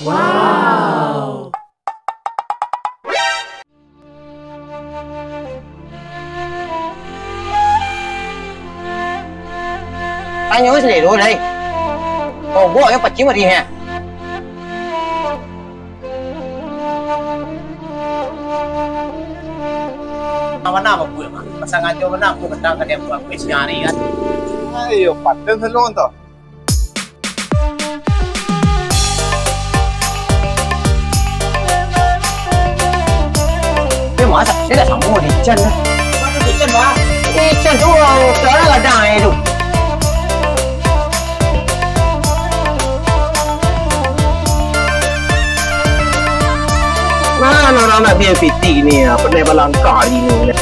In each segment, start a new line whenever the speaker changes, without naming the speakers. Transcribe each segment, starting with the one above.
Wow.
Anh nhớ để rồi đây. Còn bộ em bật chiếu mà đi hả? Mana mau gue mah? Pasangan cowok mana aku bentang ke dia buat gue nyari kan?
Ayo, paten selon toh.
Cái mỏ sạch sẽ là sống một đi chân á. Đi chân mà? Đi chân đúng rồi, đó là đài rồi. Mana orang nak biar piti ni, pernah balangkah ini.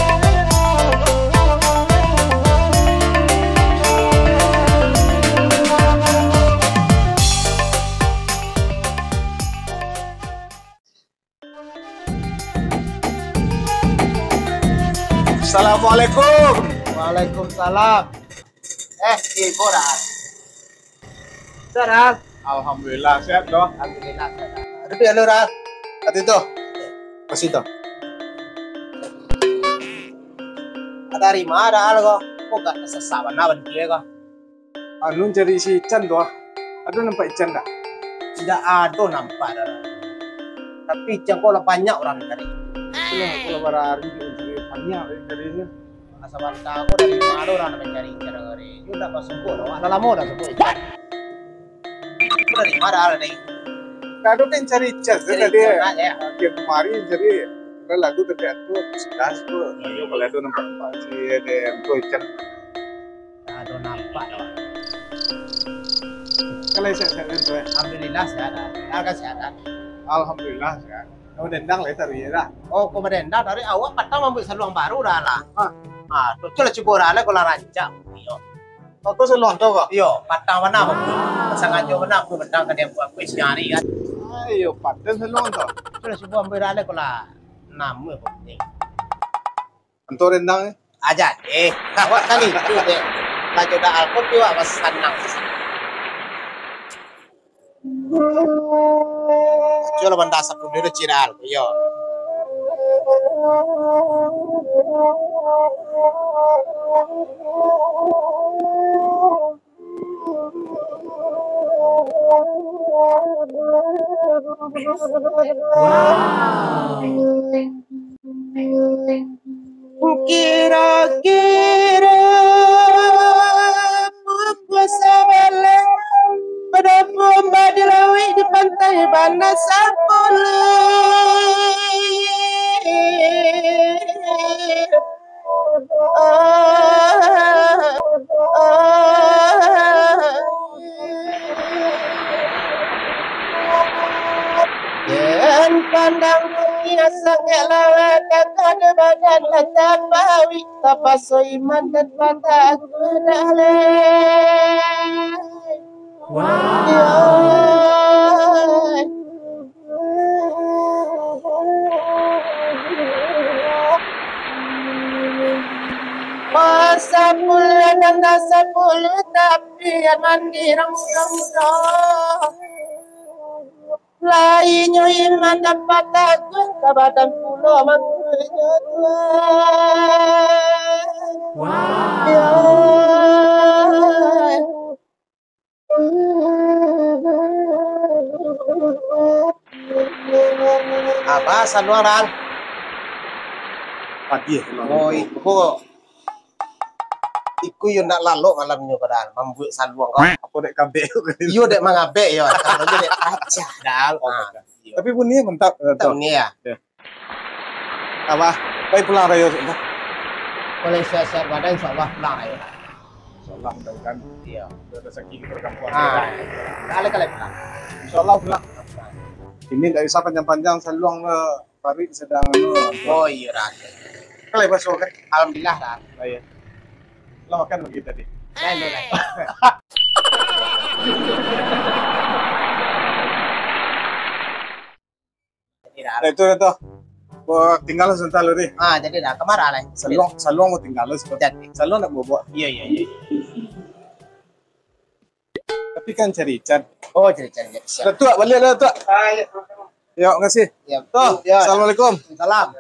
Assalamualaikum.
Waalaikumsalam. Ibu dah. Dah.
Alhamdulillah sehat doh.
Alhamdulillah. Ada dia lu dah.
Ati toh. Kasih toh.
Ada rima ada algo. Kok gak sesawan nawan dia kok.
Anu cari si Ican doh. Aduh nampak Ican dah.
Tidak ada nampak dah. Tapi jangkau banyak orang cari.
Kalau berhari cari banyak carinya.
Asaban aku dari mana orang mencari cari. Juga pas sembuh loh. Ada lama dah sembuh. Dari mana ada nih?
Kado kan cari Ican tadi.
Ya.
Yang kemarin jadi lagu terjatuh sedas tuh. Ayo kalau itu nampak si ada tuh Ican.
Ada nampak dah.
Kalau sehat tuh.
Alhamdulillah sehat. Harga sehat.
Alhamdulillah sehat. Kamu dendang lah tadi ya.
Oh, komenda dari awal patah mampu saluang baru dah lah. Tuh coba cibora lah kalau rancak. Yo.
Oh, tuh selon tuh kok.
Yo, patah mana mampu. Pasangan cowok mana aku bentang ke dia buat gue nyari kan.
Ayo, paten selon tuh.
Coba coba ambil lah kalau nama penting.
Anto rendang
Aja deh. Awak kan itu deh. Laju dah alkohol juga apa senang. Coba benda sepuluh dulu ciral. Yo. Kira-kira puasa balik pada pomba di lawi di pantai Bana Sapulu. Dan pandang dunia sangat lawat akan badan tetap bawi tapaso iman dan mata aku dalai. Masa pula dan dasar pula tapi yang mandi rong-rong. Lainnya iman dapat aku kabadan pulau makanya apa saluaran
padi.
oh iku yo nak lalu malamnya padahal membuat saluang kau
Apa dek kabeh.
iyo dek mangabe yo kalau dek aja dal
Tapi bunyinya mantap.
tahun ni ya
Apa? Baik pulang rayo.
boleh siap-siap badan insyaallah pulang ayo
Insyaallah mudah-mudahan
iya
rezeki berkampuan.
kali pulang
Insyaallah pulang. Ini nggak bisa panjang-panjang seluang Farid sedang
oh iya dah
Kalau besok kan.
alhamdulillah dah
Iya. Lo makan begitu tadi.
lain
Itu. Tinggal sebentar loh deh.
jadi dah kemana lah
Seluang mau tinggal sebentar.
jadi
Seluang nak bawa.
iya
Tapi kan cari Richard.
Oh, cari-cari. Siap.
Tua, balik dah tua. Yuk, ngasih.
Ya.
Tuh,
Ya.
assalamualaikum.
Salam.